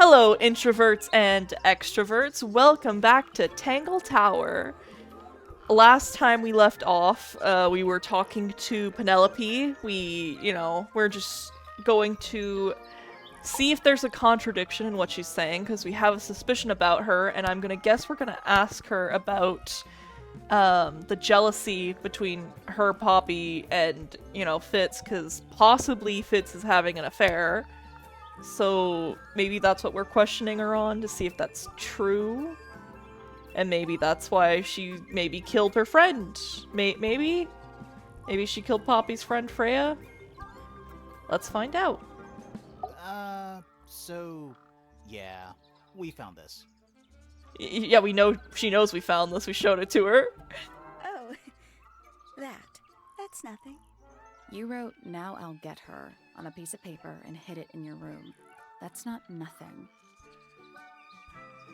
Hello, introverts and extroverts. Welcome back to Tangle Tower. Last time we left off, we were talking to Penelope. We're just going to see if there's a contradiction in what she's saying, because we have a suspicion about her, and I'm gonna guess we're gonna ask her about the jealousy between her, Poppy, and, Fitz, because possibly Fitz is having an affair. So maybe that's what we're questioning her on, to see if that's true. And maybe that's why she maybe killed her friend. Maybe she killed Poppy's friend Freya? Let's find out. Yeah, we found this. Yeah, we know she knows we found this. We showed it to her. Oh, that's nothing. You wrote, "Now I'll get her," on a piece of paper and hid it in your room. That's not nothing.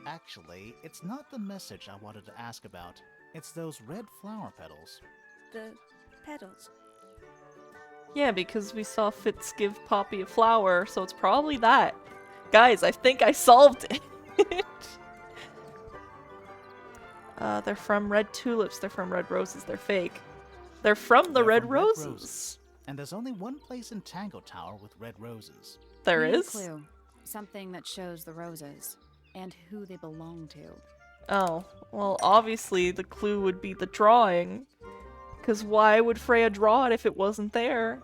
Actually, it's not the message I wanted to ask about. It's those red flower petals. The petals. Yeah, because we saw Fitz give Poppy a flower, so it's probably that. Guys, I think I solved it. They're from red tulips, they're from red roses, they're fake. They're from the red roses. And there's only one place in Tangle Tower with red roses. There We need a is? clue. Something that shows the roses and who they belong to. Oh, well, obviously the clue would be the drawing. Because why would Freya draw it if it wasn't there?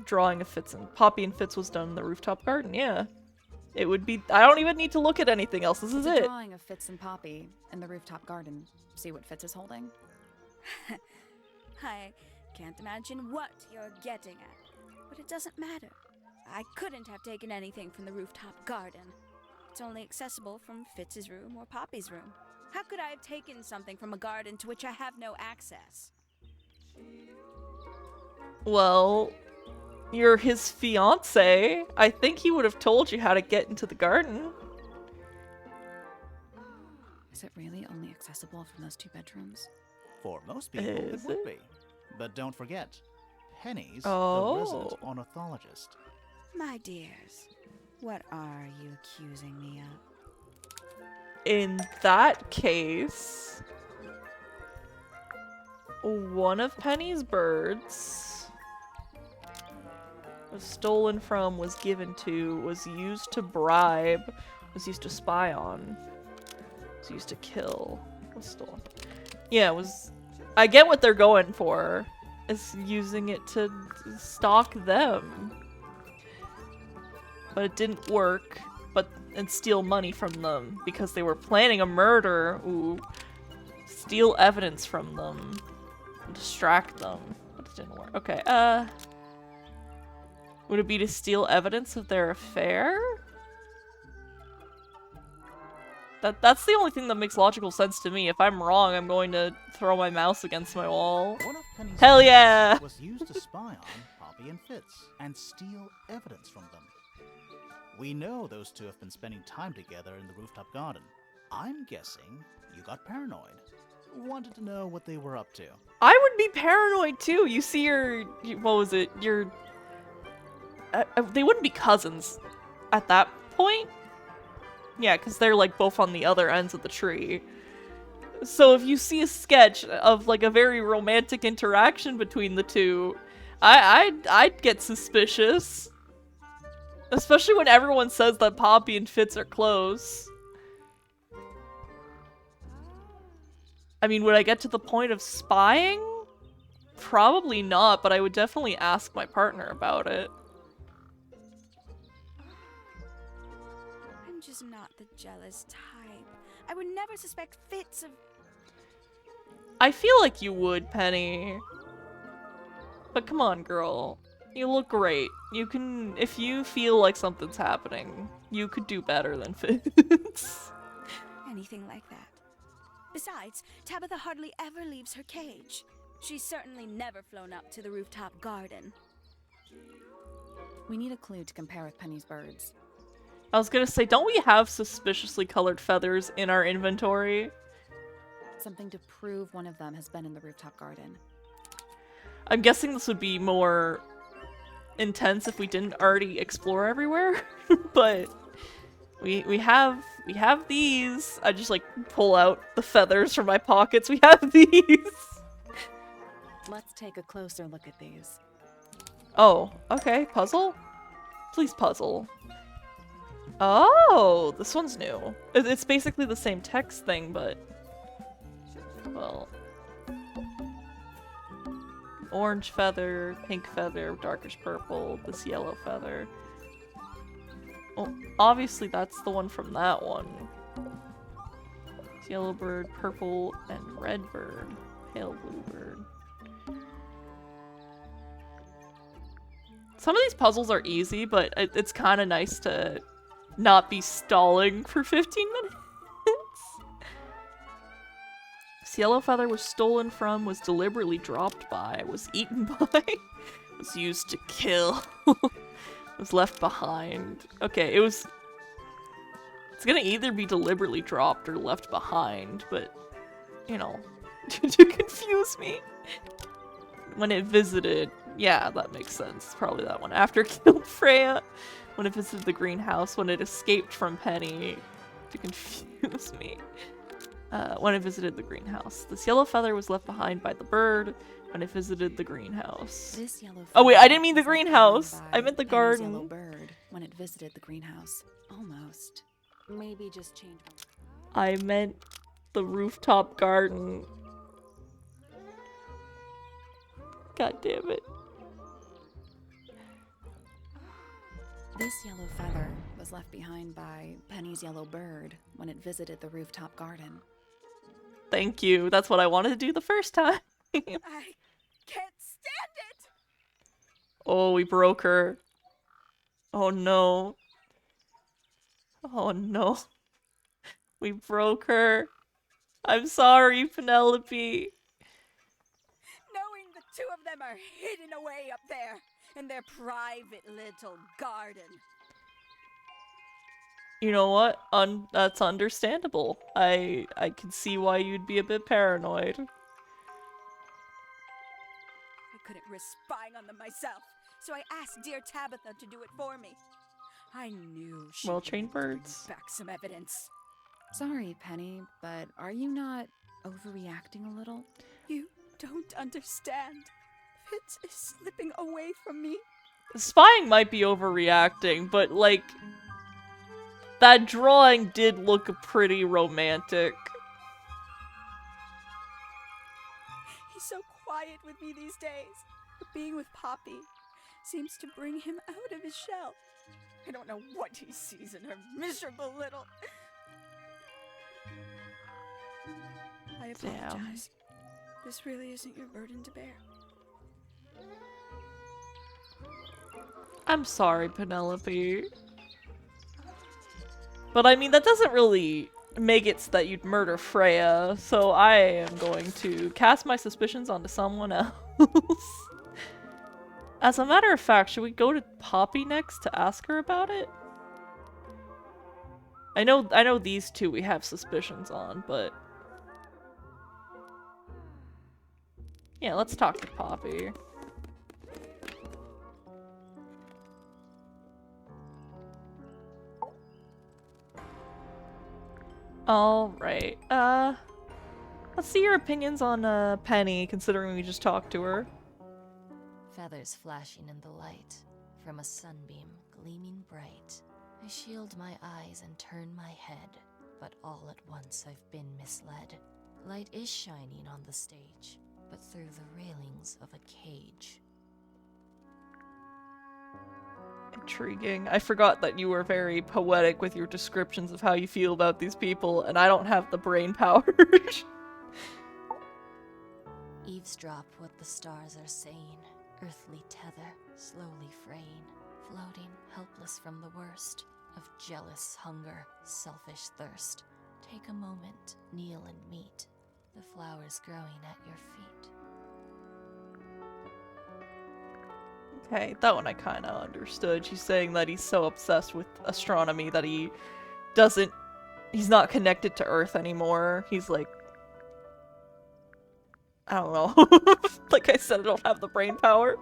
Drawing of Fitz and Poppy and Fitz was done in the rooftop garden, yeah. It would be— I don't even need to look at anything else, this is It's a it. drawing of Fitz and Poppy in the rooftop garden. See what Fitz is holding? I can't imagine what you're getting at, but it doesn't matter. I couldn't have taken anything from the rooftop garden. It's only accessible from Fitz's room or Poppy's room. How could I have taken something from a garden to which I have no access? Well, you're his fiance. I think he would have told you how to get into the garden. Is it really only accessible from those two bedrooms? For most people, Is it would it? be. But don't forget, Penny's Oh. the resident ornithologist. My dears, what are you accusing me of? In that case, one of Penny's birds was stolen from, was given to, was used to bribe, was used to spy on, was used to kill, was stolen. Yeah, it was— I get what they're going for, is using it to stalk them. But it didn't work, and steal money from them because they were planning a murder. Ooh. Steal evidence from them. Distract them. But it didn't work. Okay, would it be to steal evidence of their affair? That's the only thing that makes logical sense to me. If I'm wrong, I'm going to throw my mouse against my wall. One of Penny's Hell birds yeah! was used to spy on Poppy and Fitz and steal evidence from them. We know those two have been spending time together in the rooftop garden. I'm guessing you got paranoid. Wanted to know what they were up to. I would be paranoid too. You see what was it? They wouldn't be cousins at that point. Yeah, because they're like both on the other ends of the tree. So if you see a sketch of like a very romantic interaction between the two, I'd get suspicious. Especially when everyone says that Poppy and Fitz are close. I mean, would I get to the point of spying? Probably not, but I would definitely ask my partner about it. I'm just not the jealous type. I would never suspect Fitz of— I feel like you would, Penny. But come on, girl. You look great. You can— if you feel like something's happening, you could do better than Fitz. anything like that. Besides, Tabitha hardly ever leaves her cage. She's certainly never flown up to the rooftop garden. We need a clue to compare with Penny's birds. I was gonna say, don't we have suspiciously colored feathers in our inventory? Something to prove one of them has been in the rooftop garden. I'm guessing this would be more intense if we didn't already explore everywhere, but we have these. I just like pull out the feathers from my pockets. We have these. Let's take a closer look at these. Oh, okay. Puzzle? Please puzzle. Oh, this one's new. It's basically the same text thing, but well, orange feather, pink feather, darkish purple, this yellow feather. Oh, obviously that's the one from that one. It's yellow bird, purple, and red bird. Pale blue bird. Some of these puzzles are easy, but it's kind of nice to not be stalling for 15 minutes. This yellow feather was stolen from, was deliberately dropped by, was eaten by, was used to kill, was left behind. Okay, it's gonna either be deliberately dropped or left behind, but, you know, to confuse me. When it visited, yeah, that makes sense. Probably that one. After it killed Freya, when it visited the greenhouse, when it escaped from Penny, to confuse me. When it visited the greenhouse. This yellow feather was left behind by the bird when it visited the greenhouse. This yellow Oh wait, I didn't mean the was left greenhouse. behind I meant the by Penny's garden. yellow bird when it visited the greenhouse. Almost. Maybe just change. I meant the rooftop garden. God damn it. This yellow feather was left behind by Penny's yellow bird when it visited the rooftop garden. Thank you. That's what I wanted to do the first time. I can't stand it! Oh, we broke her. Oh no. Oh no. We broke her. I'm sorry, Penelope. Knowing the two of them are hidden away up there in their private little garden. You know what? That's understandable. I can see why you'd be a bit paranoid. I couldn't risk spying on them myself, so I asked dear Tabitha to do it for me. I knew she Well-trained birds. back some evidence. Sorry, Penny, but are you not overreacting a little? You don't understand. Fitz is slipping away from me. Spying might be overreacting, but like that drawing did look pretty romantic. He's so quiet with me these days, but being with Poppy seems to bring him out of his shell. I don't know what he sees in her miserable little... I apologize. This really isn't your burden to bear. I'm sorry, Penelope. But I mean, that doesn't really make it so that you'd murder Freya, so I am going to cast my suspicions onto someone else. As a matter of fact, should we go to Poppy next to ask her about it? I know these two we have suspicions on, but yeah, let's talk to Poppy. Alright, let's see your opinions on, Penny, considering we just talked to her. Feathers flashing in the light, from a sunbeam gleaming bright. I shield my eyes and turn my head, but all at once I've been misled. Light is shining on the stage, but through the railings of a cage. Intriguing. I forgot that you were very poetic with your descriptions of how you feel about these people, and I don't have the brain power. Eavesdrop what the stars are saying, earthly tether, slowly fraying, floating helpless from the worst of jealous hunger, selfish thirst. Take a moment, kneel and meet the flowers growing at your feet. Okay, that one I kinda understood. She's saying that he's so obsessed with astronomy that he's not connected to Earth anymore. He's like, I don't know. Like I said, I don't have the brain power.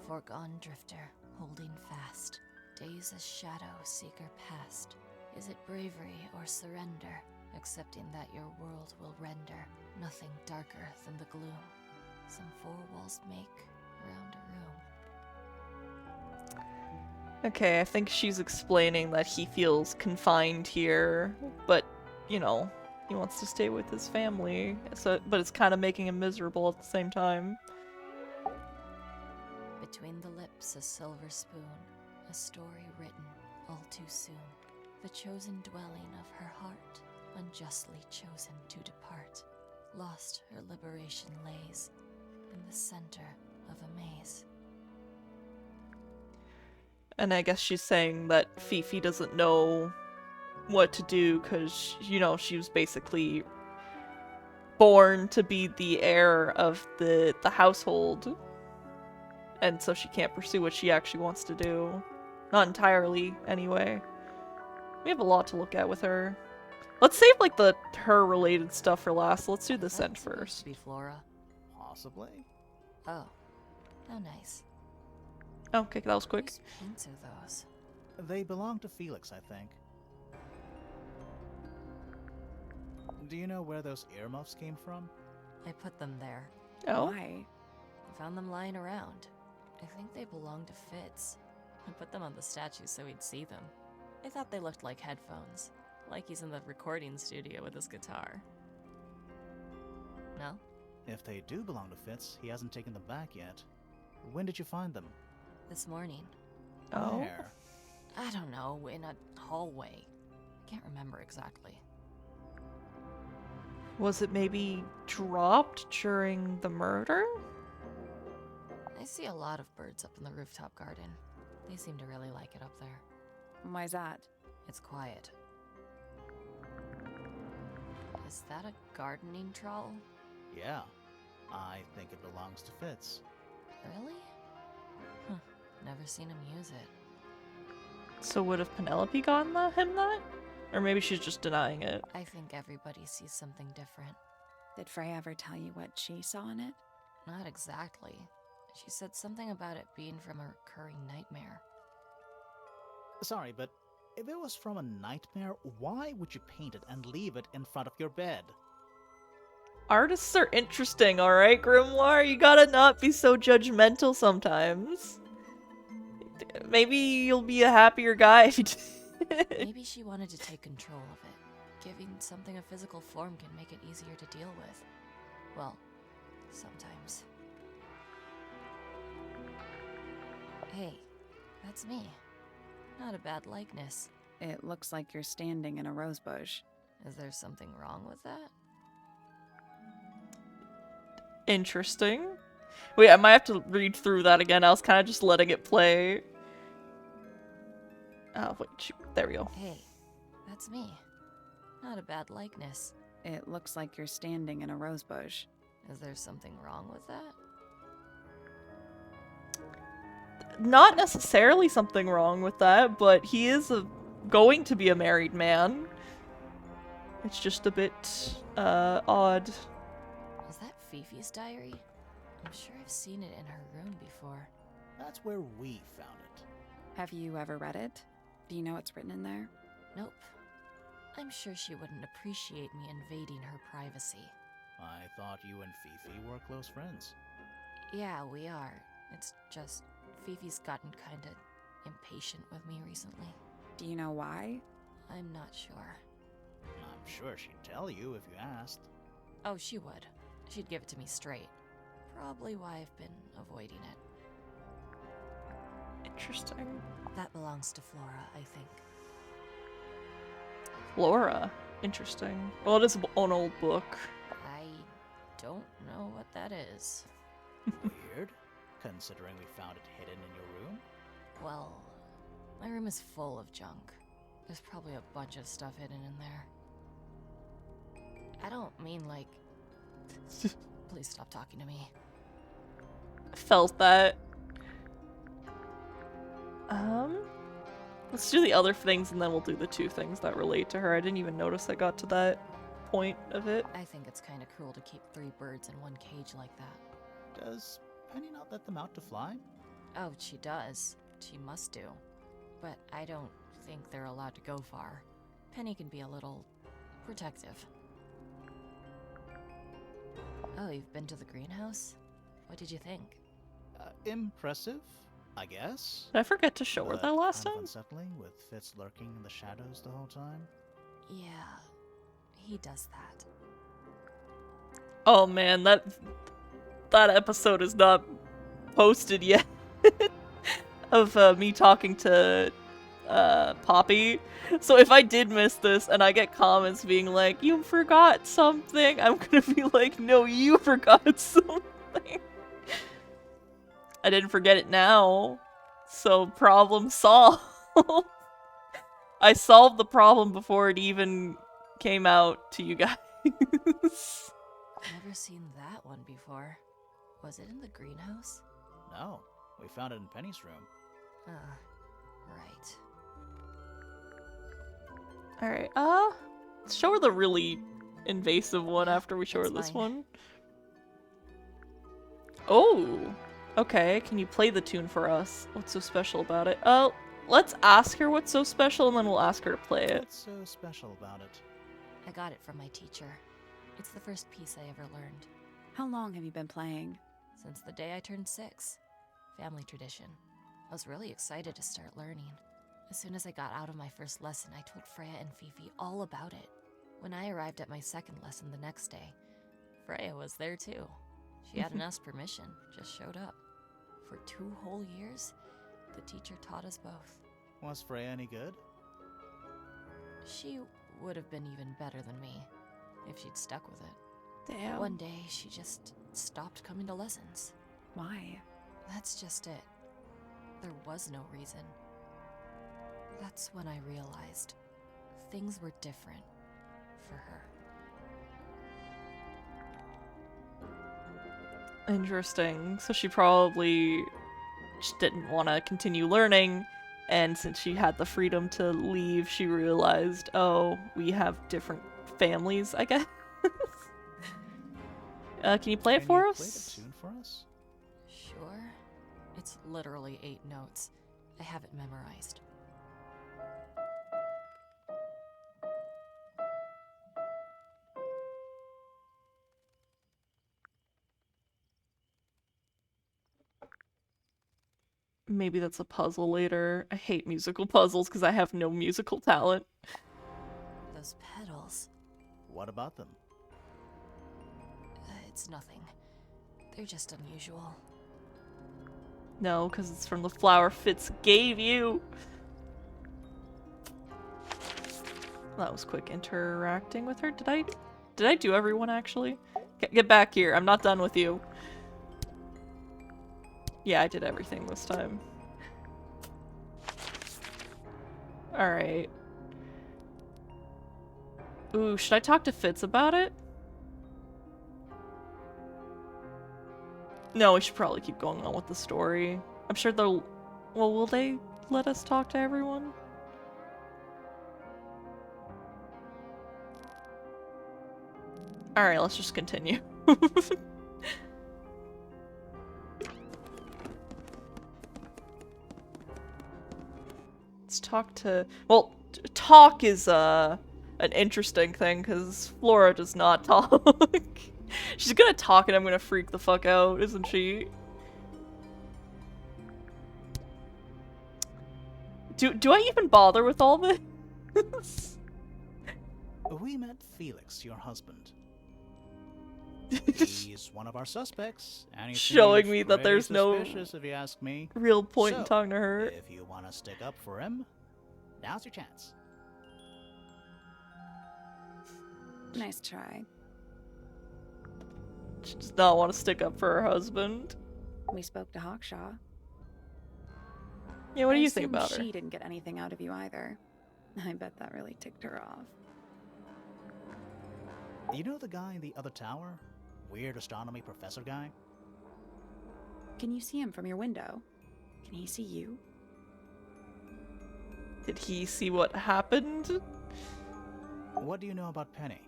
Foregone drifter, holding fast. Days as shadow seeker past. Is it bravery or surrender? Accepting that your world will render nothing darker than the gloom. Some four walls make round a room. Okay, I think she's explaining that he feels confined here, but, you know, he wants to stay with his family, so, but it's kind of making him miserable at the same time. Between the lips a silver spoon, a story written all too soon. The chosen dwelling of her heart, unjustly chosen to depart. Lost her liberation lays in the center of a maze. And I guess she's saying that Fifi doesn't know what to do because, you know, she was basically born to be the heir of the household. And so she can't pursue what she actually wants to do. Not entirely, anyway. We have a lot to look at with her. Let's save, like, the her-related stuff for last. Let's do this end Supposed first. to be Flora. Possibly. Oh, how nice. Oh, okay, that was quick. Whose paints are those? They belong to Felix, I think. Do you know where those earmuffs came from? I put them there. Oh. Why? I found them lying around. I think they belong to Fitz. I put them on the statue so he'd see them. I thought they looked like headphones, like he's in the recording studio with his guitar. No? If they do belong to Fitz, he hasn't taken them back yet. When did you find them? This morning. Oh. Where? I don't know, in a hallway. I can't remember exactly. Was it maybe dropped during the murder? I see a lot of birds up in the rooftop garden. They seem to really like it up there. Why's that? It's quiet. Is that a gardening trowel? Yeah. I think it belongs to Fitz. Really? Huh. Never seen him use it. So would have Penelope gotten him that? Or maybe she's just denying it. I think everybody sees something different. Did Frey ever tell you what she saw in it? Not exactly. She said something about it being from a recurring nightmare. Sorry, but if it was from a nightmare, why would you paint it and leave it in front of your bed? Artists are interesting, alright, Grimoire? You gotta not be so judgmental sometimes. Maybe you'll be a happier guy if you Maybe she wanted to take control of it. Giving something a physical form can make it easier to deal with. Well, sometimes. Hey, that's me. Not a bad likeness. It looks like you're standing in a rose bush. Is there something wrong with that? Interesting. Wait, I might have to read through that again. I was kind of just letting it play. Oh, wait, shoot. There we go. Hey, that's me. Not a bad likeness. It looks like you're standing in a rose bush. Is there something wrong with that? Not necessarily something wrong with that, but he is going to be a married man. It's just a bit, odd. Is that Fifi's diary? I'm sure I've seen it in her room before. That's where we found it. Have you ever read it? Do you know what's written in there? Nope. I'm sure she wouldn't appreciate me invading her privacy. I thought you and Fifi were close friends. Yeah, we are. It's just Fifi's gotten kinda impatient with me recently. Do you know why? I'm not sure. I'm sure she'd tell you if you asked. Oh, she would. She'd give it to me straight. Probably why I've been avoiding it. Interesting. That belongs to Flora, I think. Flora. Interesting. Well, it is an old book. I don't know what that is. Weird, considering we found it hidden in your room. Well, my room is full of junk. There's probably a bunch of stuff hidden in there. I don't mean like... Please stop talking to me. Felt that. Let's do the other things and then we'll do the two things that relate to her. I didn't even notice I got to that point of it. I think it's kind of cruel to keep 3 birds in one cage like that. Does Penny not let them out to fly? Oh, she does. She must do. But I don't think they're allowed to go far. Penny can be a little protective. Oh, you've been to the greenhouse? What did you think? Impressive, I guess. Did I forget to show her But that last kind of time? unsettling with Fitz lurking in the shadows the whole time. Yeah, he does that. Oh man, that episode is not posted yet. Of me talking to Poppy. So if I did miss this and I get comments being like, you forgot something, I'm gonna be like, no, you forgot something. I didn't forget it now. So problem solved. I solved the problem before it even came out to you guys. Never seen that one before. Was it in the greenhouse? No, we found it in Penny's room. Right. Alright, let's show her the really invasive one after we show her That's this fine. one. Oh! Okay, can you play the tune for us? What's so special about it? Let's ask her what's so special and then we'll ask her to play it. What's so special about it? I got it from my teacher. It's the first piece I ever learned. How long have you been playing? Since the day I turned 6. Family tradition. I was really excited to start learning. As soon as I got out of my first lesson, I told Freya and Fifi all about it. When I arrived at my second lesson the next day, Freya was there too. She hadn't asked permission, just showed up. For 2 whole years, the teacher taught us both. Was Freya any good? She would have been even better than me, if she'd stuck with it. Damn. One day, she just stopped coming to lessons. Why? That's just it. There was no reason. That's when I realized things were different for her. Interesting. So she probably just didn't want to continue learning, and since she had the freedom to leave, she realized, oh, we have different families, I guess. Can you play it Can for you us? play the tune for us? Sure. It's literally 8 notes. I have it memorized. Maybe that's a puzzle later. I hate musical puzzles because I have no musical talent. Those pedals, What about them? it's nothing. They're just unusual. No, because it's from the flower Fitz gave you. That was quick interacting with her. Did I do everyone actually? Get back here. I'm not done with you. Yeah, I did everything this time. Alright. Ooh, should I talk to Fitz about it? No, we should probably keep going on with the story. I'm sure they'll... Well, will they let us talk to everyone? Alright, let's just continue. Let's talk to... Well, talk is, an interesting thing, because Flora does not talk. She's gonna talk and I'm gonna freak the fuck out, isn't she? Do I even bother with all this? We met Felix, your husband. He's one of our suspects, and he Showing seems me that pretty there's no suspicious, if you ask me. real point in So, talking to her. If you want to stick up for him, now's your chance. Nice try. She does not want to stick up for her husband. We spoke to Hawkshaw. Yeah, what do I you think assume about her? She didn't get anything out of you either. I bet that really ticked her off. You know the guy in the other tower? Weird astronomy professor guy? Can you see him from your window? Can he see you? Did he see what happened? What do you know about Penny?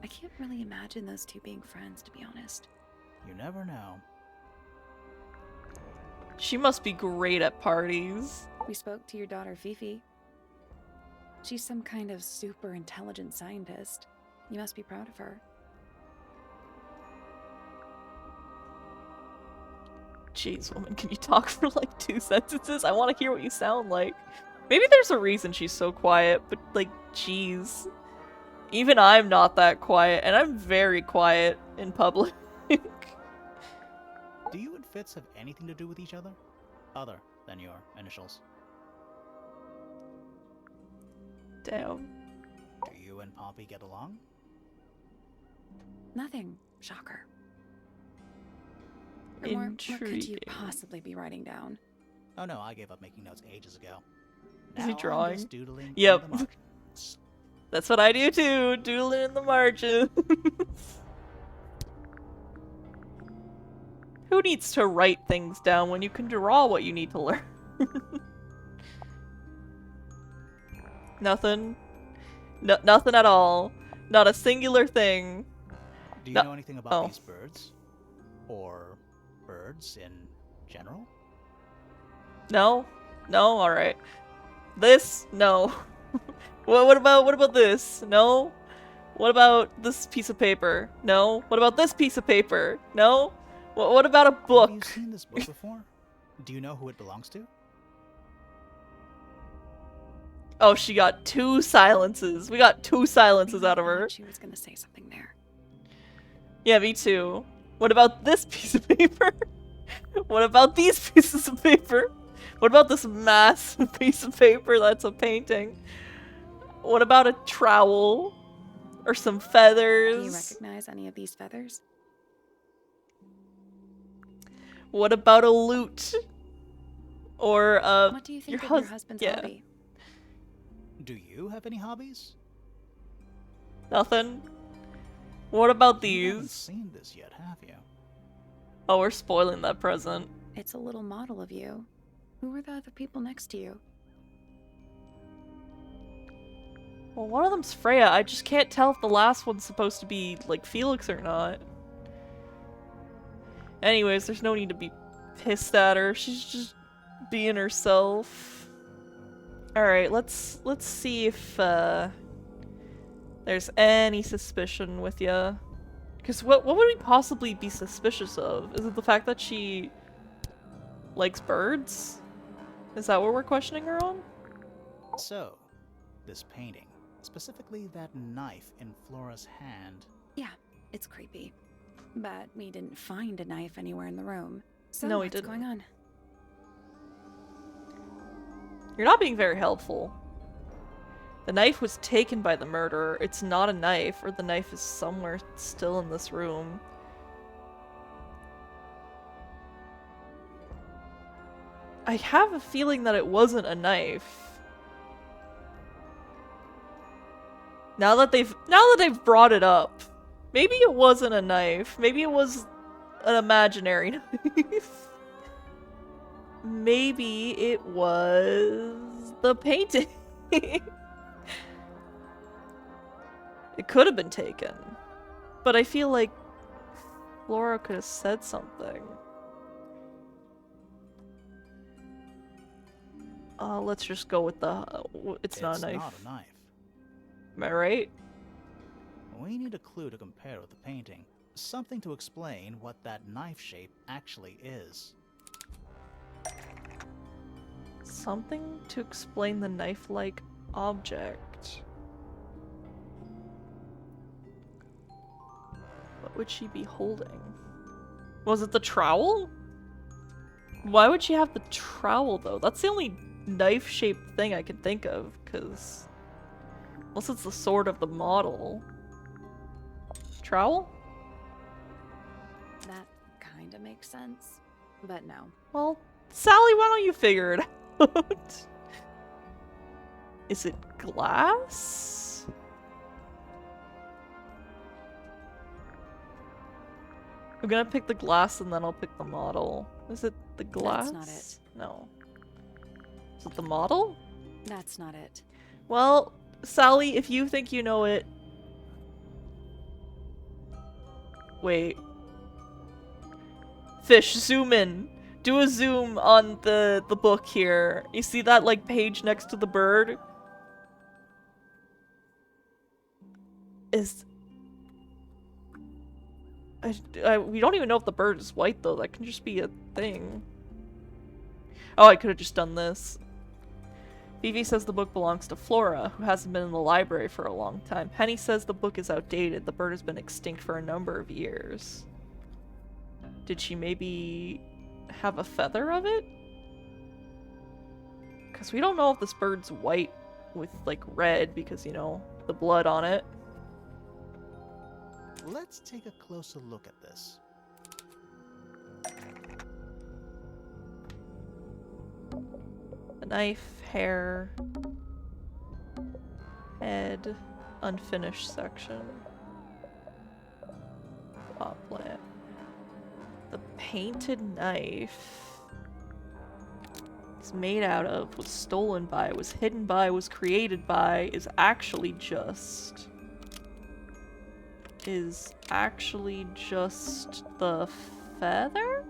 I can't really imagine those two being friends, to be honest. You never know. She must be great at parties. We spoke to your daughter Fifi. She's some kind of super intelligent scientist. You must be proud of her. Jeez, woman, can you talk for like 2 sentences? I want to hear what you sound like. Maybe there's a reason she's so quiet, but like, jeez. Even I'm not that quiet, and I'm very quiet in public. Do you and Fitz have anything to do with each other? Other than your initials? Damn. Do you and Poppy get along? Nothing. Shocker. Or more, what could you Intriguing. possibly be writing down? Oh no, I gave up making notes ages ago. Is he Now I'm drawing? just doodling in Yep. the margins. That's what I do too, doodling in the margins. Who needs to write things down when you can draw what you need to learn? Nothing. No, nothing at all. Not a singular thing. Do you No- know anything about oh. these birds? Or birds in general? No? No? Alright. This? No. What about this? No? What about this piece of paper? No? What about this piece of paper? No? What about a Have you book? seen this book before? Do you know who it belongs to? Oh, she got 2 silences. We got 2 silences out of I her. thought she was gonna say something there. Yeah, me too. What about this piece of paper? What about these pieces of paper? What about this massive piece of paper that's a painting? What about a trowel? Or some Do you feathers? recognize any of these feathers? What about a lute? Or, What do you think your of your hus- husband's yeah. hobby? Do you have any hobbies? Nothing? What about You haven't these? seen this yet, have you? Oh, we're spoiling that present. It's a little model of you. Who were the other people next to you? Well, one of them's Freya. I just can't tell if the last one's supposed to be, like, Felix or not. Anyways, there's no need to be pissed at her. She's just being herself. Alright, let's see if, there's any suspicion with ya. Because what would we possibly be suspicious of? Is it the fact that she likes birds? Is that what we're questioning her on? So, this painting, specifically that knife in Flora's hand. Yeah, it's creepy. But we didn't find a knife anywhere in the room. So No, we what's didn't. going on? You're not being very helpful. The knife was taken by the murderer. It's not a knife, or the knife is somewhere still in this room. I have a feeling that it wasn't a knife. Now that they've brought it up, maybe it wasn't a knife. Maybe it was an imaginary knife. Maybe it was the painting. It could have been taken. But I feel like Flora could have said something. Let's just go with the... it's not a knife. Not a knife. Am I right? We need a clue to compare with the painting. Something to explain what that knife shape actually is. Something to explain the knife-like object. What would she be holding? Was it the trowel? Why would she have the trowel, though? That's the only knife-shaped thing I can think of, because... Unless it's the sword of the model. Trowel? That kinda makes sense. But no. Well, Sally, why don't you figure it out? Is it glass? I'm gonna pick the glass and then I'll pick the model. Is it the glass? That's not it. No. Is it the model? That's not it. Well, Sally, if you think you know it... Wait. Fish, zoom in. Do a zoom on the book here. You see that, like, page next to the bird? We don't even know if the bird is white, though. That can just be a thing. Oh, I could have just done this. Vivi says the book belongs to Flora, who hasn't been in the library for a long time. Penny says the book is outdated. The bird has been extinct for a number of years. Did she maybe have a feather of it? Because we don't know if this bird's white with, like, red because, you know, the blood on it. Let's take a closer look at this. A knife, hair, head, unfinished section, pot plant. The painted knife is made out of, was stolen by, was hidden by, was created by, is actually just the feather?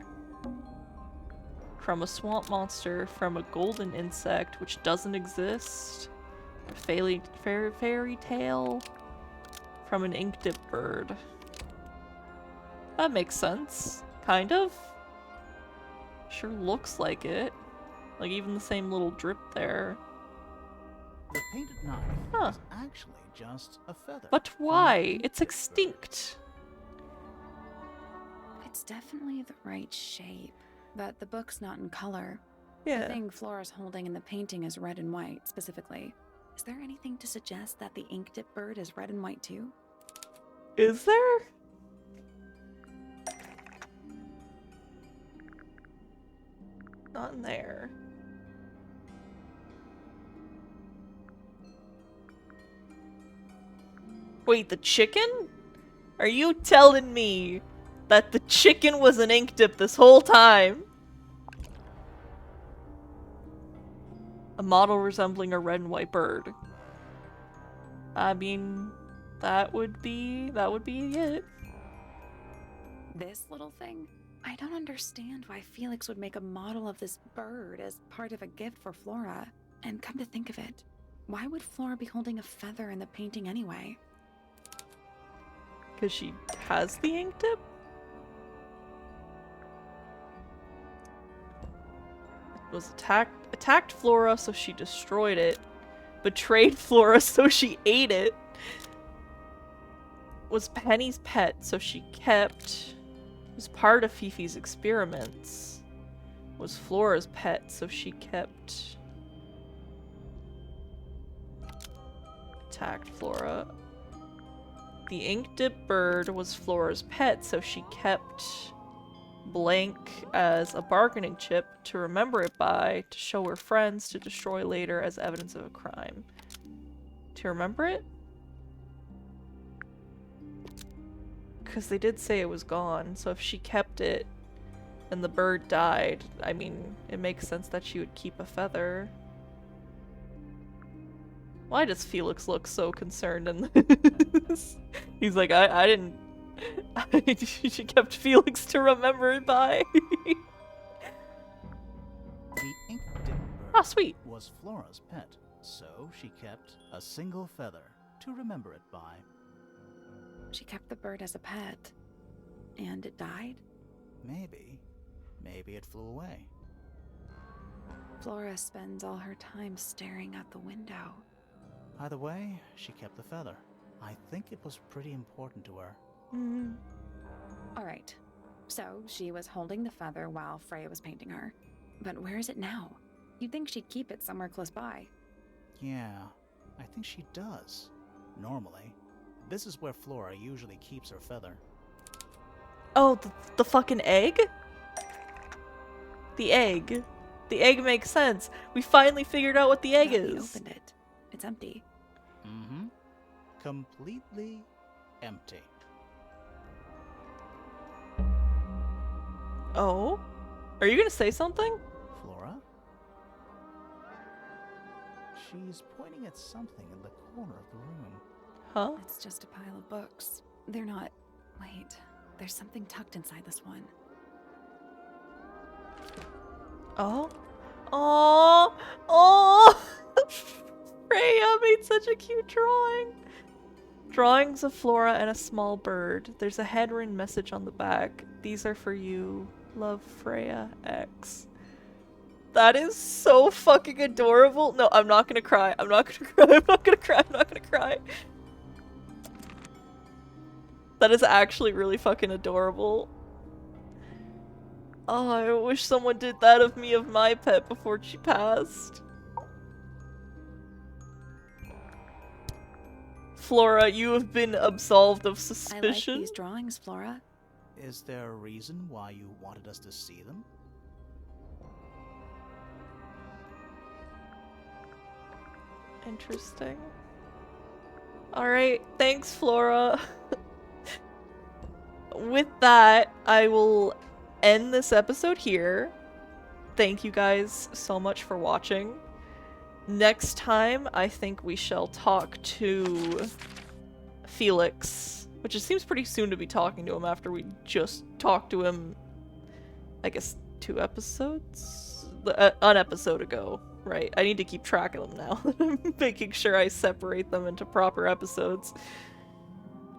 From a swamp monster, from a golden insect, which doesn't exist. A fairy tale. From an ink-dipped bird. That makes sense. Kind of. Sure looks like it. Like even the same little drip there. The painted knife Huh. is actually just a feather. But from why? an It's ink-dipped extinct. It's definitely the right shape, but the book's not in color. Yeah. The thing Flora's holding in the painting is red and white, specifically. Is there anything to suggest that the ink-dip bird is red and white too? Is there? Not in there. Wait, the chicken? Are you telling me that the chicken was an ink dip this whole time? A model resembling a red and white bird. I mean, that would be it. This little thing? I don't understand why Felix would make a model of this bird as part of a gift for Flora. And come to think of it, why would Flora be holding a feather in the painting anyway? Because she has the ink dip? It was attacked Flora, so she destroyed it. Betrayed Flora, so she ate it. Was Penny's pet, so she kept. Was part of Fifi's experiments. Was Flora's pet, so she kept. Attacked Flora. The ink dip bird was Flora's pet, so she kept blank as a bargaining chip to remember it by, to show her friends, to destroy later as evidence of a crime. To remember it? Because they did say it was gone, so if she kept it and the bird died, I mean, it makes sense that she would keep a feather. Why does Felix look so concerned in this? He's like, I didn't... she kept Felix to remember it by. The ink-dipped bird Ah, sweet. was Flora's pet, so she kept a single feather to remember it by. She kept the bird as a pet. And it died? Maybe it flew away. Flora spends all her time staring out the window. Either way, she kept the feather. I think it was pretty important to her. Alright, so she was holding the feather while Freya was painting her. But where is it now? You'd think she'd keep it somewhere close by. Yeah, I think she does. Normally. This is where Flora usually keeps her feather. Oh, the fucking egg? The egg. The egg makes sense. We finally figured out what the egg No, we is. opened it. It's empty. Mm-hmm. Completely empty. Oh? Are you gonna say something? Flora? She's pointing at something in the corner of the room. Huh? It's just a pile of books. They're not... Wait, there's something tucked inside this one. Oh. Oh. Oh. Freya made such a cute drawing. Drawings of Flora and a small bird. There's a handwritten message on the back. These are for you. Love, Freya X. That is so fucking adorable. No, I'm not gonna cry. I'm not gonna cry. I'm not gonna cry. I'm not gonna cry. That is actually really fucking adorable. Oh, I wish someone did that of me, of my pet, before she passed. Flora, you have been absolved of I suspicion. like these drawings, Flora. Is there a reason why you wanted us to see them? Interesting. Alright, thanks, Flora. With that, I will end this episode here. Thank you guys so much for watching. Next time, I think we shall talk to Felix, which it seems pretty soon to be talking to him after we just talked to him, I guess, 2 episodes? An episode ago, right? I need to keep track of them now. I'm making sure I separate them into proper episodes.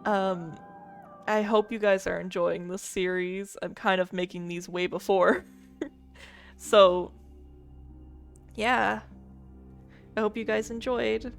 I hope you guys are enjoying this series. I'm kind of making these way before. So, yeah. I hope you guys enjoyed.